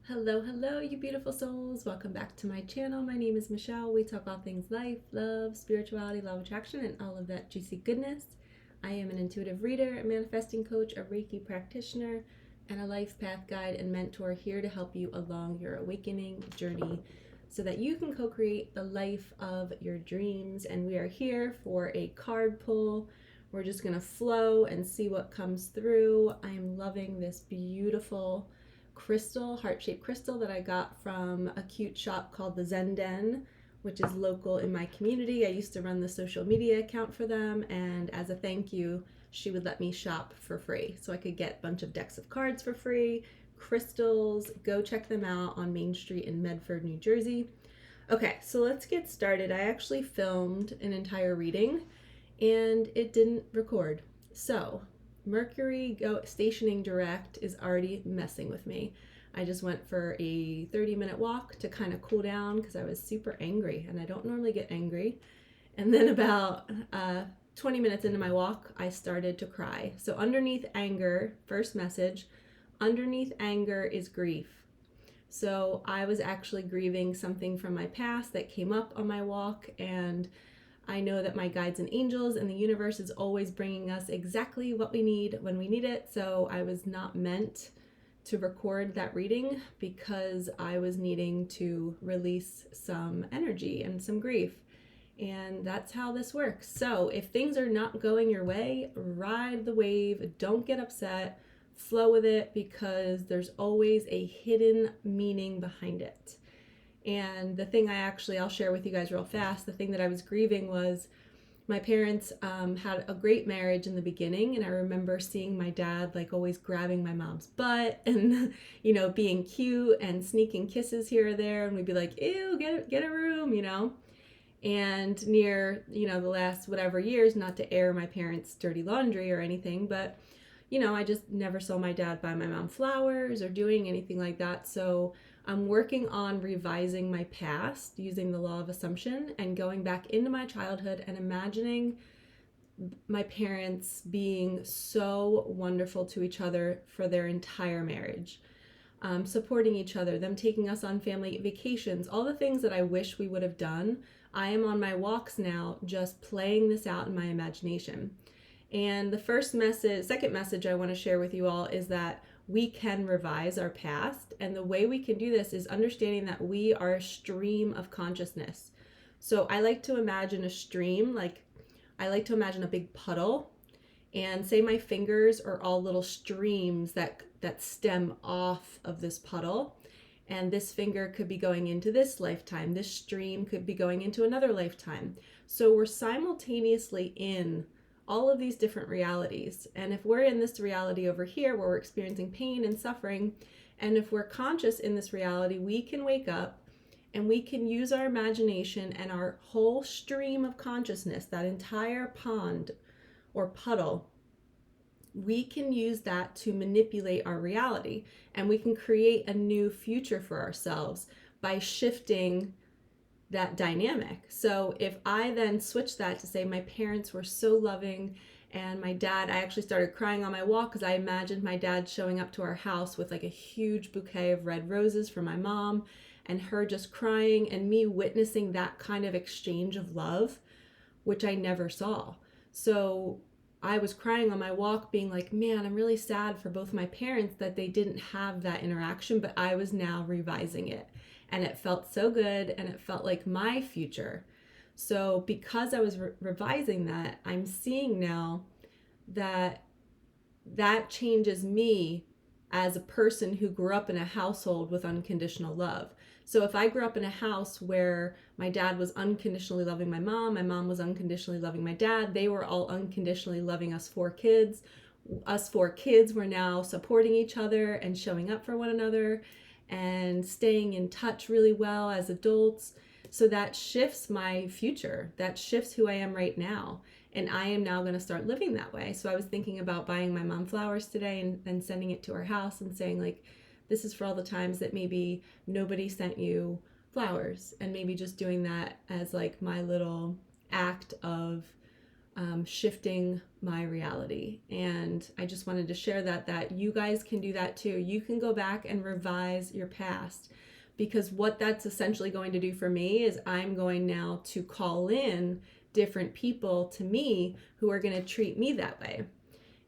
Hello, hello, you beautiful souls. Welcome back to my channel. My name is Michelle. We talk all things life, love, spirituality, law of attraction, and all of that juicy goodness. I am an intuitive reader, a manifesting coach, a Reiki practitioner, and a life path guide and mentor here to help you along your awakening journey so that you can co-create the life of your dreams. And we are here for a card pull. We're just going to flow and see what comes through. I am loving this beautiful crystal, heart-shaped crystal that I got from a cute shop called the Zen Den, which is local in my community. I used to run the social media account for them, and as a thank you, she would let me shop for free. So I could get a bunch of decks of cards for free, crystals. Go check them out on Main Street in Medford, New Jersey. Okay, so let's get started. I actually filmed an entire reading and it didn't record. So Mercury stationing direct is already messing with me. I just went for a 30-minute walk to kind of cool down because I was super angry, and I don't normally get angry. And then about 20 minutes into my walk, I started to cry. So underneath anger, first message, underneath anger is grief. So I was actually grieving something from my past that came up on my walk, and I know that my guides and angels and the universe is always bringing us exactly what we need when we need it. So I was not meant to record that reading because I was needing to release some energy and some grief. And that's how this works. So if things are not going your way, ride the wave. Don't get upset. Flow with it, because there's always a hidden meaning behind it. And the thing I'll share with you guys real fast, the thing that I was grieving was my parents had a great marriage in the beginning, and I remember seeing my dad like always grabbing my mom's butt and, being cute and sneaking kisses here or there, and we'd be like, ew, get a room, And near, the last whatever years, not to air my parents' dirty laundry or anything, but, I just never saw my dad buy my mom flowers or doing anything like that. So I'm working on revising my past using the law of assumption and going back into my childhood and imagining my parents being so wonderful to each other for their entire marriage, supporting each other, them taking us on family vacations, all the things that I wish we would have done. I am on my walks now just playing this out in my imagination. And the second message I want to share with you all is that we can revise our past. And the way we can do this is understanding that we are a stream of consciousness. So I like to imagine a stream, like I like to imagine a big puddle, and say my fingers are all little streams that stem off of this puddle. And this finger could be going into this lifetime. This stream could be going into another lifetime. So we're simultaneously in all of these different realities. And if we're in this reality over here where we're experiencing pain and suffering, and if we're conscious in this reality, we can wake up and we can use our imagination and our whole stream of consciousness, that entire pond or puddle, we can use that to manipulate our reality, and we can create a new future for ourselves by shifting that dynamic. So if I then switch that to say my parents were so loving, and my dad, I actually started crying on my walk because I imagined my dad showing up to our house with like a huge bouquet of red roses for my mom, and her just crying, and me witnessing that kind of exchange of love, which I never saw. So I was crying on my walk being like, man, I'm really sad for both my parents that they didn't have that interaction, but I was now revising it. And it felt so good, and it felt like my future. So because I was revising that, I'm seeing now that changes me as a person who grew up in a household with unconditional love. So if I grew up in a house where my dad was unconditionally loving my mom was unconditionally loving my dad, they were all unconditionally loving us four kids. Us four kids were now supporting each other and showing up for one another and staying in touch really well as adults. So that shifts my future. That shifts who I am right now. And I am now going to start living that way. So I was thinking about buying my mom flowers today and sending it to her house and saying, like, this is for all the times that maybe nobody sent you flowers, and maybe just doing that as like my little act of shifting my reality. And I just wanted to share that you guys can do that too. You can go back and revise your past, because what that's essentially going to do for me is I'm going now to call in different people to me who are going to treat me that way.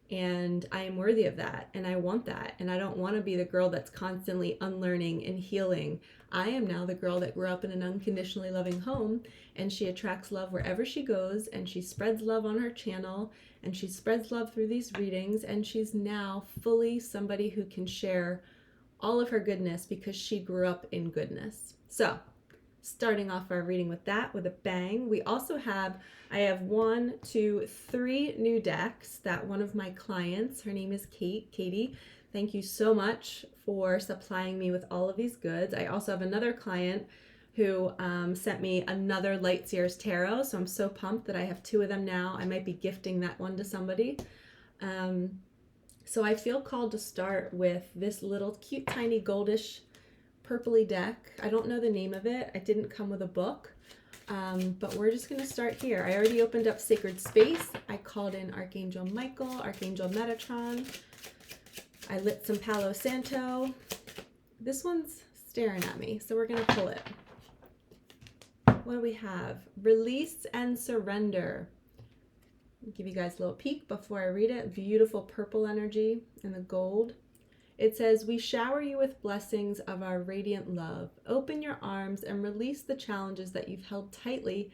And I am worthy of that, and I want that. And I don't want to be the girl that's constantly unlearning and healing. I am now the girl that grew up in an unconditionally loving home, and she attracts love wherever she goes, and she spreads love on her channel, and she spreads love through these readings, and she's now fully somebody who can share all of her goodness because she grew up in goodness. So, starting off our reading with that with a bang. We also have, I have 1, 2, 3 new decks that one of my clients, her name is Katie. Thank you so much for supplying me with all of these goods. I also have another client who sent me another Lightseers Tarot, so I'm so pumped that I have 2 of them now. I might be gifting that one to somebody. So I feel called to start with this little cute, tiny, goldish, purpley deck. I don't know the name of it. It didn't come with a book, but we're just going to start here. I already opened up Sacred Space. I called in Archangel Michael, Archangel Metatron. I lit some Palo Santo. This one's staring at me, so we're going to pull it. What do we have? Release and Surrender. I'll give you guys a little peek before I read it. Beautiful purple energy and the gold. It says, we shower you with blessings of our radiant love. Open your arms and release the challenges that you've held tightly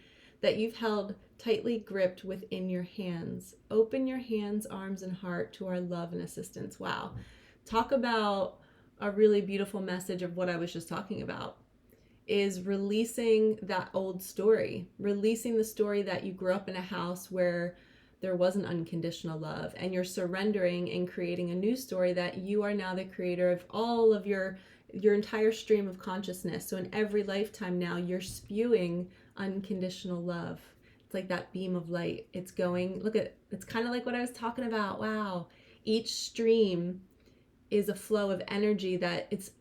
gripped within your hands. Open your hands, arms, and heart to our love and assistance. Wow. Talk about a really beautiful message of what I was just talking about, is releasing that old story, releasing the story that you grew up in a house where there wasn't unconditional love, and you're surrendering and creating a new story that you are now the creator of all of your entire stream of consciousness. So in every lifetime now, you're spewing unconditional love. It's like that beam of light. It's going, look at, it's kind of like what I was talking about. Wow. Each stream is a flow of energy that it's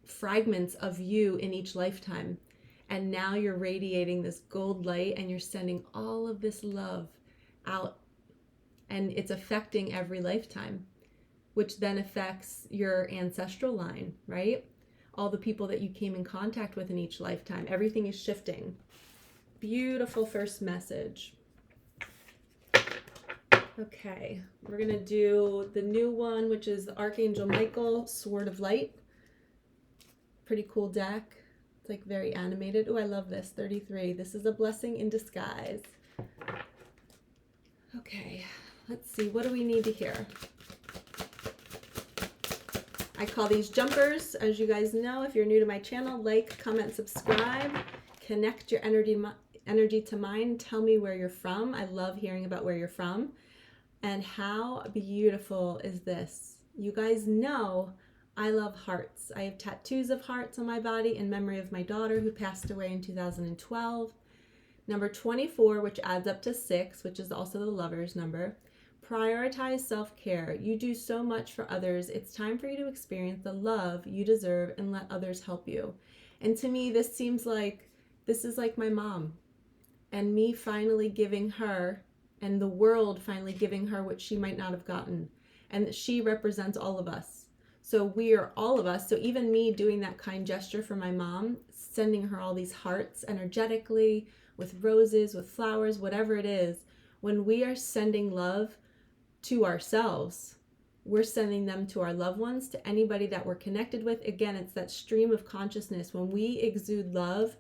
fragments of you in each lifetime. And now you're radiating this gold light, and you're sending all of this love out. And it's affecting every lifetime, which then affects your ancestral line, right? All the people that you came in contact with in each lifetime. Everything is shifting. Beautiful first message. Okay, we're going to do the new one, which is the Archangel Michael, Sword of Light. Pretty cool deck. It's like very animated. Oh, I love this. 33. This is a blessing in disguise. Okay. Let's see, what do we need to hear? I call these jumpers. As you guys know, if you're new to my channel, like, comment, subscribe, connect your energy to mine. Tell me where you're from. I love hearing about where you're from. And how beautiful is this? You guys know I love hearts. I have tattoos of hearts on my body in memory of my daughter who passed away in 2012. Number 24, which adds up to 6, which is also the lover's number. Prioritize self-care. You do so much for others. It's time for you to experience the love you deserve and let others help you. And to me, this seems like, this is like my mom and me finally giving her, and the world finally giving her what she might not have gotten. And that she represents all of us. So we are all of us. So even me doing that kind gesture for my mom, sending her all these hearts energetically, with roses, with flowers, whatever it is, when we are sending love to ourselves, we're sending them to our loved ones, to anybody that we're connected with. Again, it's that stream of consciousness. When we exude love,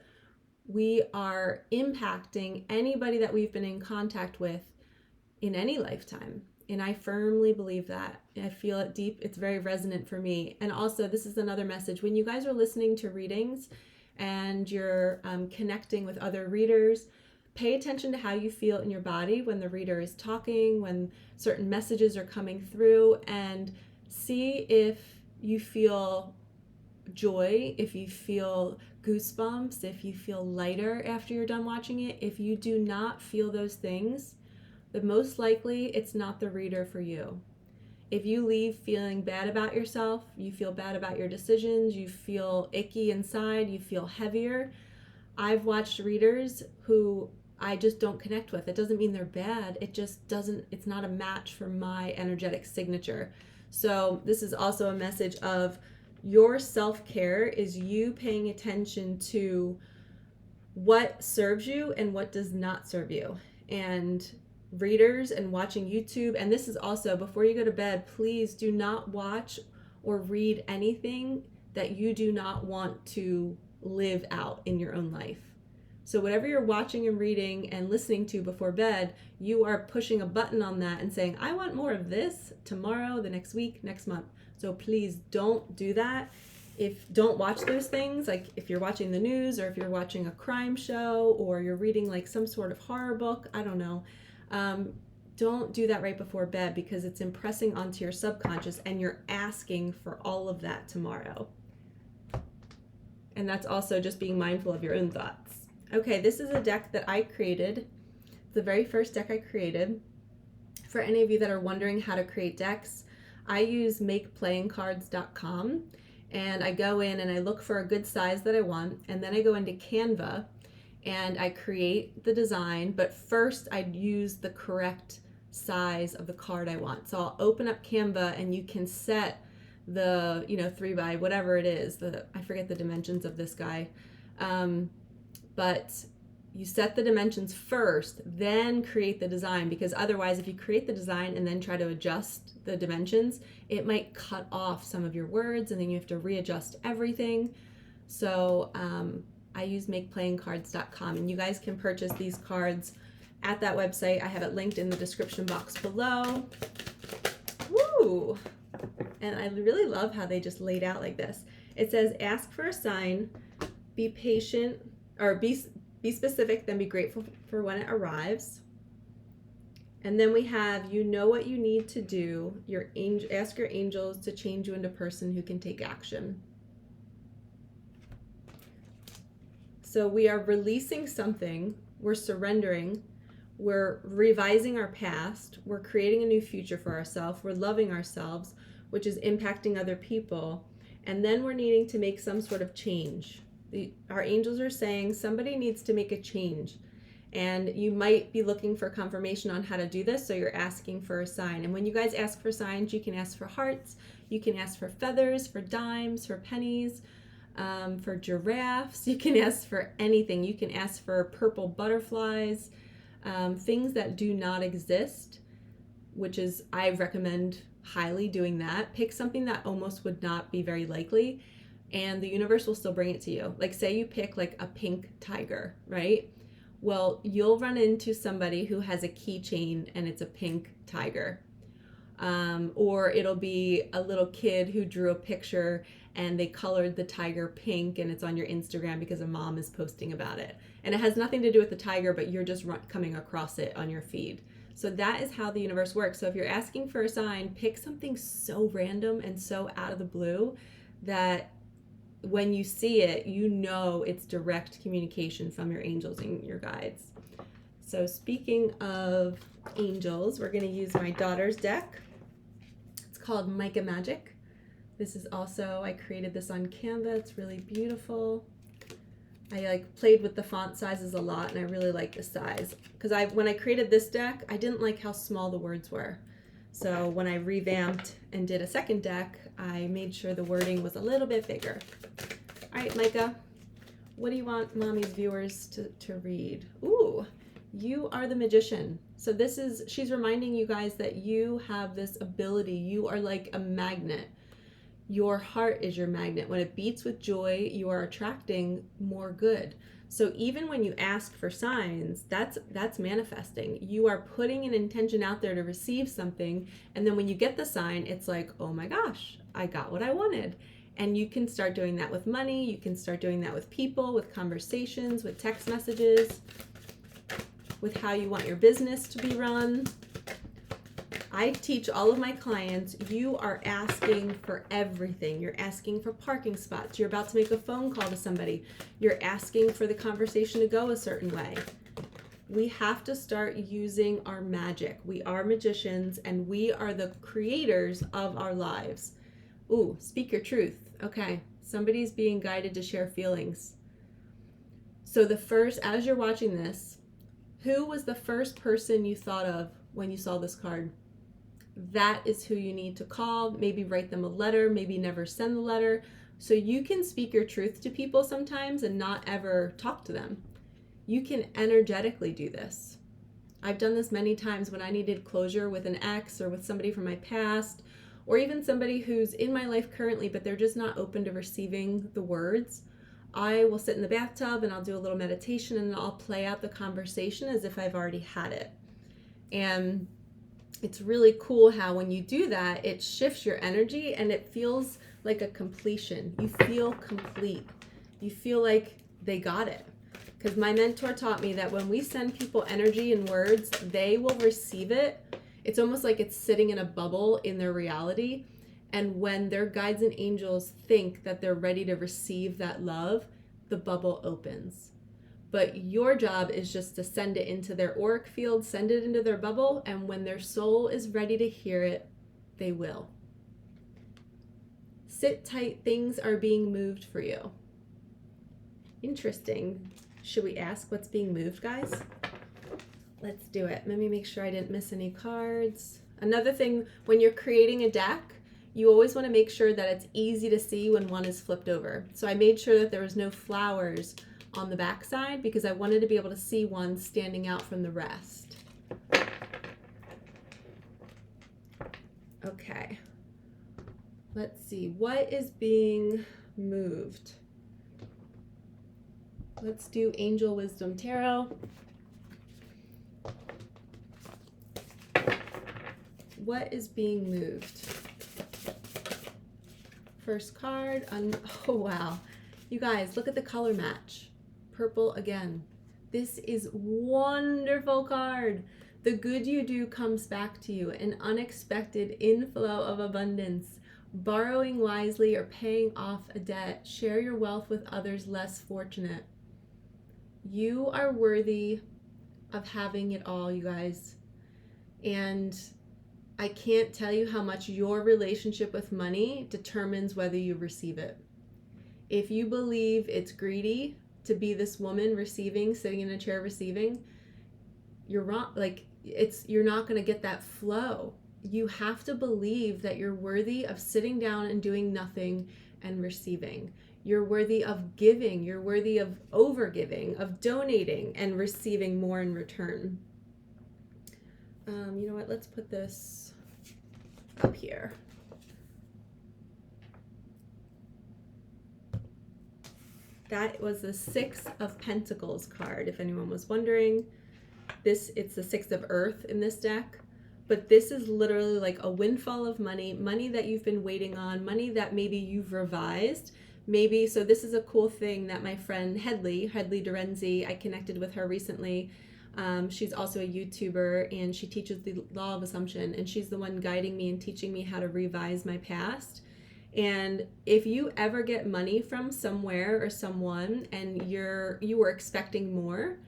we are impacting anybody that we've been in contact with in any lifetime. And I firmly believe that. I feel it deep. It's very resonant for me. And also, this is another message. When you guys are listening to readings and you're connecting with other readers, pay attention to how you feel in your body when the reader is talking, when certain messages are coming through, and see if you feel joy, if you feel goosebumps, if you feel lighter after you're done watching it. If you do not feel those things, then most likely it's not the reader for you. If you leave feeling bad about yourself, you feel bad about your decisions, you feel icky inside, you feel heavier. I've watched readers who I just don't connect with. It doesn't mean they're bad. It just doesn't, it's not a match for my energetic signature. So this is also a message of your self-care is you paying attention to what serves you and what does not serve you. And readers and watching YouTube, and this is also before you go to bed, please do not watch or read anything that you do not want to live out in your own life. So whatever you're watching and reading and listening to before bed, you are pushing a button on that and saying, I want more of this tomorrow, the next week, next month. So please don't do that. Don't watch those things, like if you're watching the news or if you're watching a crime show or you're reading like some sort of horror book, I don't know. Don't do that right before bed because it's impressing onto your subconscious and you're asking for all of that tomorrow. And that's also just being mindful of your own thoughts. Okay, this is a deck that I created. The very first deck I created. For any of you that are wondering how to create decks, I use makeplayingcards.com, and I go in and I look for a good size that I want, and then I go into Canva and I create the design, but first I'd use the correct size of the card I want. So I'll open up Canva and you can set the 3 by whatever it is, I forget the dimensions of this guy, but you set the dimensions first, then create the design, because otherwise if you create the design and then try to adjust the dimensions, it might cut off some of your words and then you have to readjust everything. So I use makeplayingcards.com, and you guys can purchase these cards at that website. I have it linked in the description box below. Woo! And I really love how they just laid out like this. It says, ask for a sign, be patient, or be specific, then be grateful for when it arrives. And then we have, you know what you need to do. Ask your angels to change you into a person who can take action. So we are releasing something, we're surrendering, we're revising our past, we're creating a new future for ourselves, we're loving ourselves, which is impacting other people, and then we're needing to make some sort of change. Our angels are saying somebody needs to make a change, and you might be looking for confirmation on how to do this, so you're asking for a sign. And when you guys ask for signs, you can ask for hearts, you can ask for feathers, for dimes, for pennies, for giraffes, you can ask for anything. You can ask for purple butterflies, things that do not exist, which is, I recommend highly doing that. Pick something that almost would not be very likely, and the universe will still bring it to you. Like say you pick like a pink tiger, right? Well, you'll run into somebody who has a keychain and it's a pink tiger. Or it'll be a little kid who drew a picture and they colored the tiger pink and it's on your Instagram because a mom is posting about it. And it has nothing to do with the tiger, but you're just coming across it on your feed. So that is how the universe works. So if you're asking for a sign, pick something so random and so out of the blue that when you see it, you know it's direct communication from your angels and your guides. So speaking of angels, we're going to use my daughter's deck. It's called Micah Magic. This is also, I created this on Canva. It's really beautiful. I played with the font sizes a lot, and I really like the size. Because when I created this deck, I didn't like how small the words were. So when I revamped and did a second deck, I made sure the wording was a little bit bigger. All right, Micah, what do you want Mommy's viewers to read? Ooh, you are the magician. So she's reminding you guys that you have this ability. You are like a magnet. Your heart is your magnet. When it beats with joy, you are attracting more good. So even when you ask for signs, that's manifesting. You are putting an intention out there to receive something, and then when you get the sign, it's like, oh my gosh, I got what I wanted. And you can start doing that with money. You can start doing that with people, with conversations, with text messages, with how you want your business to be run. I teach all of my clients, you are asking for everything. You're asking for parking spots. You're about to make a phone call to somebody. You're asking for the conversation to go a certain way. We have to start using our magic. We are magicians, and we are the creators of our lives. Ooh, speak your truth. Okay, somebody's being guided to share feelings. So as you're watching this, Who was the first person you thought of when you saw this card? That is who you need to call. Maybe write them a letter, maybe never send the letter. So you can speak your truth to people sometimes and not ever talk to them. You can energetically do this. I've done this many times when I needed closure with an ex or with somebody from my past, or even somebody who's in my life currently, but they're just not open to receiving the words. I will sit in the bathtub and I'll do a little meditation and I'll play out the conversation as if I've already had it. And it's really cool how when you do that, it shifts your energy and it feels like a completion. You feel complete. You feel like they got it. Because my mentor taught me that when we send people energy and words, they will receive it. It's almost like it's sitting in a bubble in their reality. And when their guides and angels think that they're ready to receive that love, the bubble opens. But your job is just to send it into their auric field, send it into their bubble, and when their soul is ready to hear it, they will. Sit tight, things are being moved for you. Interesting. Should we ask what's being moved, guys? Let's do it. Let me make sure I didn't miss any cards. Another thing, when you're creating a deck, you always want to make sure that it's easy to see when one is flipped over. So I made sure that there was no flowers on the back side because I wanted to be able to see one standing out from the rest. Okay. Let's see. What is being moved? Let's do Angel Wisdom Tarot. What is being moved? First card. Oh, wow. You guys, look at the color match. Purple again. This is wonderful card. The good you do comes back to you. An unexpected inflow of abundance. Borrowing wisely or paying off a debt. Share your wealth with others less fortunate. You are worthy of having it all, you guys. And I can't tell you how much your relationship with money determines whether you receive it. If you believe it's greedy to be this woman receiving, sitting in a chair receiving, you're wrong. Like, you're not going to get that flow. You have to believe that you're worthy of sitting down and doing nothing and receiving. You're worthy of giving. You're worthy of overgiving, of donating and receiving more in return. You know what? Let's put this up here. That was the Six of Pentacles card, if anyone was wondering. It's the Six of Earth in this deck. But this is literally like a windfall of money, money that you've been waiting on, money that maybe you've revised. Maybe, so this is a cool thing that my friend Hedley Dorenzi, I connected with her recently. She's also a YouTuber and she teaches the law of assumption, and she's the one guiding me and teaching me how to revise my past. And if you ever get money from somewhere or someone and you were expecting more,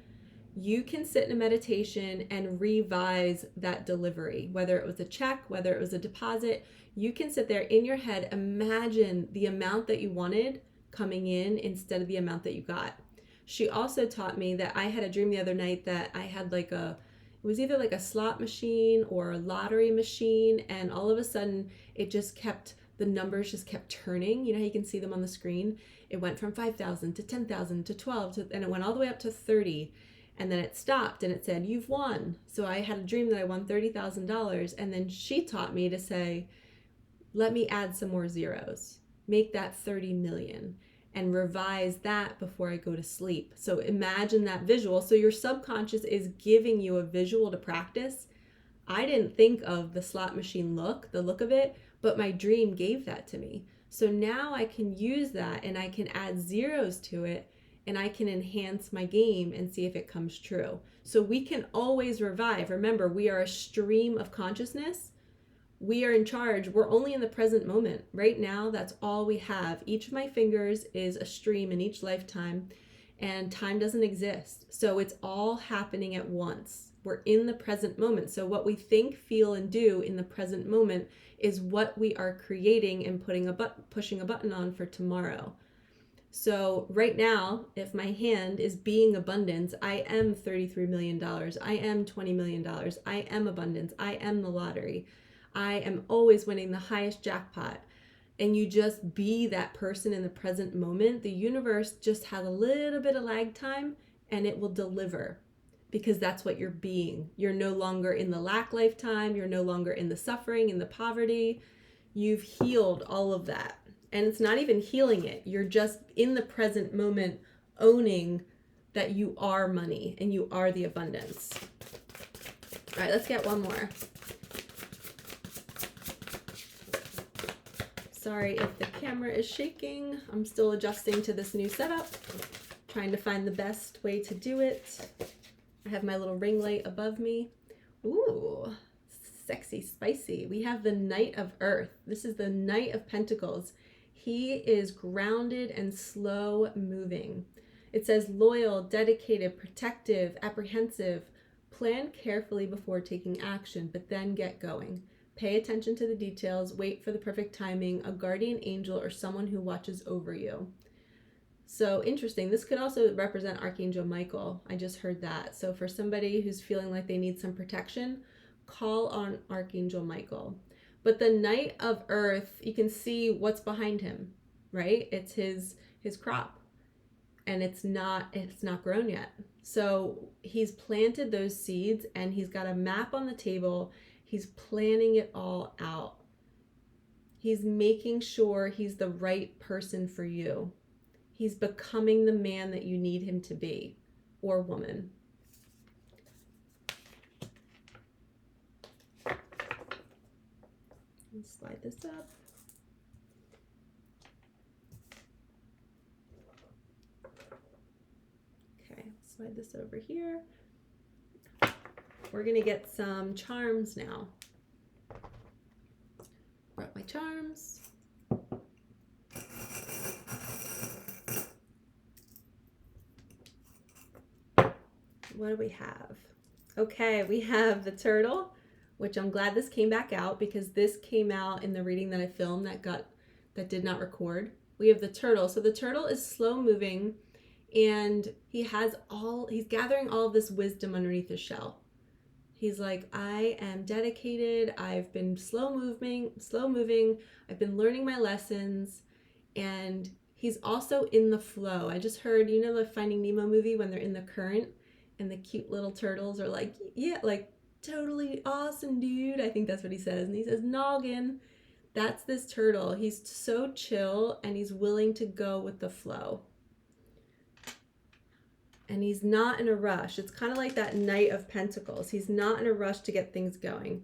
you can sit in a meditation and revise that delivery, whether it was a check, whether it was a deposit. You can sit there in your head, imagine the amount that you wanted coming in instead of the amount that you got. She also taught me that I had a dream the other night that I had it was either like a slot machine or a lottery machine, and all of a sudden the numbers just kept turning. You know how you can see them on the screen? It went from 5,000 to 10,000 to 12, and it went all the way up to 30. And then it stopped and it said, you've won. So I had a dream that I won $30,000. And then she taught me to say, let me add some more zeros. Make that 30 million and revise that before I go to sleep. So imagine that visual. So your subconscious is giving you a visual to practice. I didn't think of the slot machine the look of it, but my dream gave that to me. So now I can use that and I can add zeros to it, and I can enhance my game and see if it comes true. So we can always revive. Remember, we are a stream of consciousness. We are in charge. We're only in the present moment. Right now, that's all we have. Each of my fingers is a stream in each lifetime, and time doesn't exist. So it's all happening at once. We're in the present moment. So what we think, feel, and do in the present moment is what we are creating and pushing a button on for tomorrow. So right now, if my hand is being abundance, I am $33 million. I am $20 million. I am abundance. I am the lottery. I am always winning the highest jackpot. And you just be that person in the present moment. The universe just has a little bit of lag time and it will deliver, because that's what you're being. You're no longer in the lack lifetime. You're no longer in the suffering, in the poverty. You've healed all of that. And it's not even healing it. You're just in the present moment owning that you are money and you are the abundance. All right, let's get one more. Sorry if the camera is shaking. I'm still adjusting to this new setup, trying to find the best way to do it. I have my little ring light above me. Ooh, sexy, spicy. We have the Knight of Earth. This is the Knight of Pentacles. He is grounded and slow moving. It says loyal, dedicated, protective, apprehensive. Plan carefully before taking action, but then get going. Pay attention to the details. Wait for the perfect timing. A guardian angel or someone who watches over you. So interesting. This could also represent Archangel Michael. I just heard that. So for somebody who's feeling like they need some protection, call on Archangel Michael. But the Knight of Earth, you can see what's behind him, right? It's his crop, and it's not grown yet. So he's planted those seeds and he's got a map on the table. He's planning it all out. He's making sure he's the right person for you. He's becoming the man that you need him to be, or woman. Let's slide this up. Okay, slide this over here. We're gonna get some charms now. Brought my charms. What do we have? Okay, we have the turtle, which I'm glad this came back out, because this came out in the reading that I filmed that did not record. We have the turtle. So the turtle is slow moving, and he's gathering all of this wisdom underneath his shell. He's like, I am dedicated. I've been slow moving. I've been learning my lessons, and he's also in the flow. I just heard, you know, the Finding Nemo movie when they're in the current and the cute little turtles are like, yeah, like totally awesome, dude. I think that's what he says. And he says, noggin. That's this turtle. He's so chill and he's willing to go with the flow. And he's not in a rush. It's kind of like that Knight of Pentacles. He's not in a rush to get things going.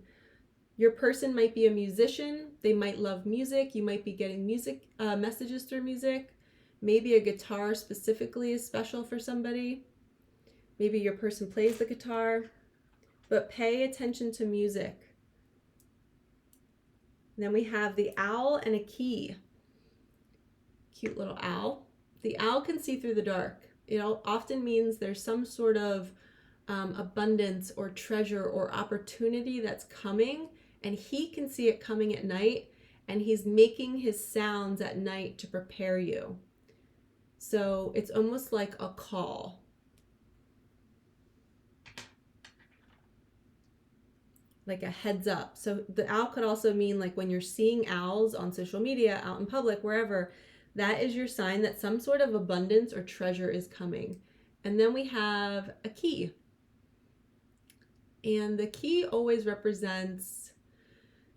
Your person might be a musician. They might love music. You might be getting music messages through music. Maybe a guitar specifically is special for somebody. Maybe your person plays the guitar. But pay attention to music. And then we have the owl and a key. Cute little owl. The owl can see through the dark. It often means there's some sort of abundance or treasure or opportunity that's coming, and he can see it coming at night, and he's making his sounds at night to prepare you. So it's almost like a call. Like a heads up. So the owl could also mean like when you're seeing owls on social media, out in public, wherever, that is your sign that some sort of abundance or treasure is coming. And then we have a key. And the key always represents,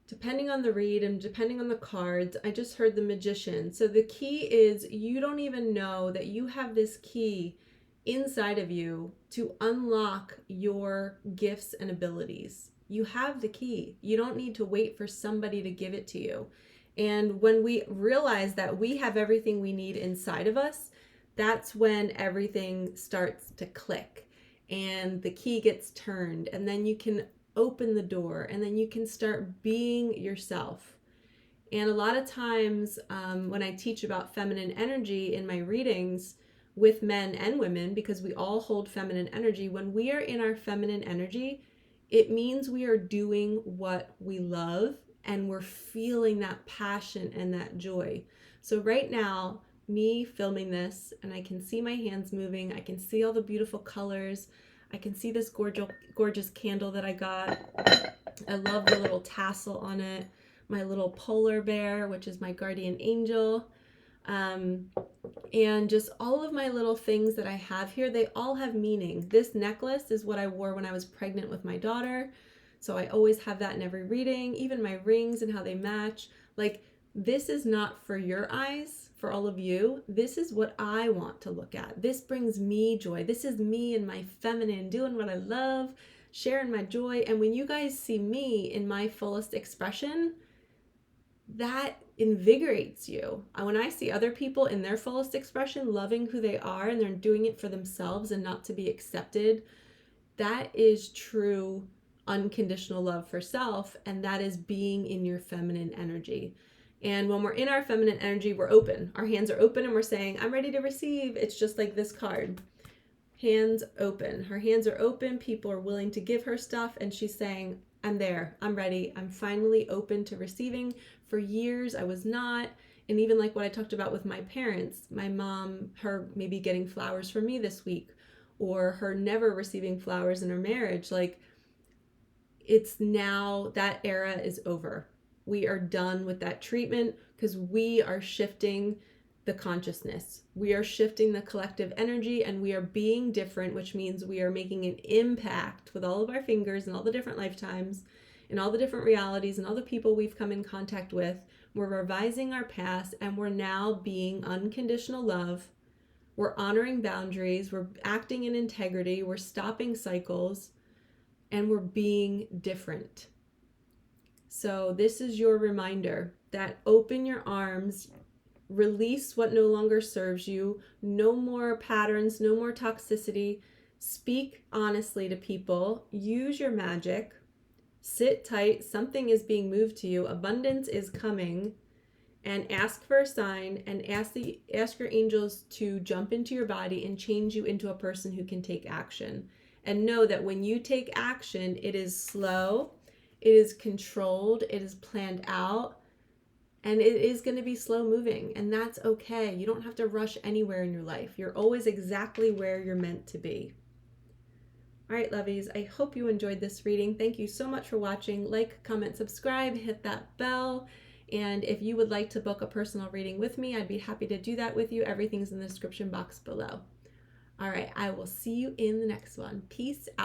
depending on the read and depending on the cards, I just heard the Magician. So the key is, you don't even know that you have this key inside of you to unlock your gifts and abilities. You have the key. You don't need to wait for somebody to give it to you. And when we realize that we have everything we need inside of us, that's when everything starts to click and the key gets turned, and then you can open the door and then you can start being yourself. And a lot of times when I teach about feminine energy in my readings with men and women, because we all hold feminine energy, when we are in our feminine energy, it means we are doing what we love and we're feeling that passion and that joy. So right now, me filming this and I can see my hands moving. I can see all the beautiful colors. I can see this gorgeous candle that I got. I love the little tassel on it. My little polar bear, which is my guardian angel. And just all of my little things that I have here, they all have meaning. This necklace is what I wore when I was pregnant with my daughter. So I always have that in every reading, even my rings and how they match. Like, this is not for your eyes, for all of you. This is what I want to look at. This brings me joy. This is me and my feminine doing what I love, sharing my joy. And when you guys see me in my fullest expression, that invigorates you. When I see other people in their fullest expression, loving who they are, and they're doing it for themselves and not to be accepted, that is true unconditional love for self, and that is being in your feminine energy. And when we're in our feminine energy, we're open. Our hands are open and we're saying, I'm ready to receive. It's just like this card. Hands open. Her hands are open. People are willing to give her stuff, and she's saying, I'm there. I'm ready. I'm finally open to receiving. For years, I was not. And even like what I talked about with my parents, my mom, her maybe getting flowers from me this week, or her never receiving flowers in her marriage. Like, it's now, that era is over. We are done with that treatment because we are shifting the consciousness. We are shifting the collective energy, and we are being different, which means we are making an impact with all of our fingers and all the different lifetimes and all the different realities and all the people we've come in contact with. We're revising our past, and we're now being unconditional love. We're honoring boundaries. We're acting in integrity. We're stopping cycles, and we're being different. So this is your reminder that open your arms, release what no longer serves you, no more patterns, no more toxicity. Speak honestly to people, use your magic, sit tight, something is being moved to you, abundance is coming, and ask for a sign, and ask your angels to jump into your body and change you into a person who can take action. And know that when you take action, it is slow, it is controlled, it is planned out, and it is going to be slow moving, and that's okay. You don't have to rush anywhere in your life. You're always exactly where you're meant to be. All right, lovies, I hope you enjoyed this reading. Thank you so much for watching. Like, comment, subscribe, hit that bell. And if you would like to book a personal reading with me, I'd be happy to do that with you. Everything's in the description box below. All right, I will see you in the next one. Peace out.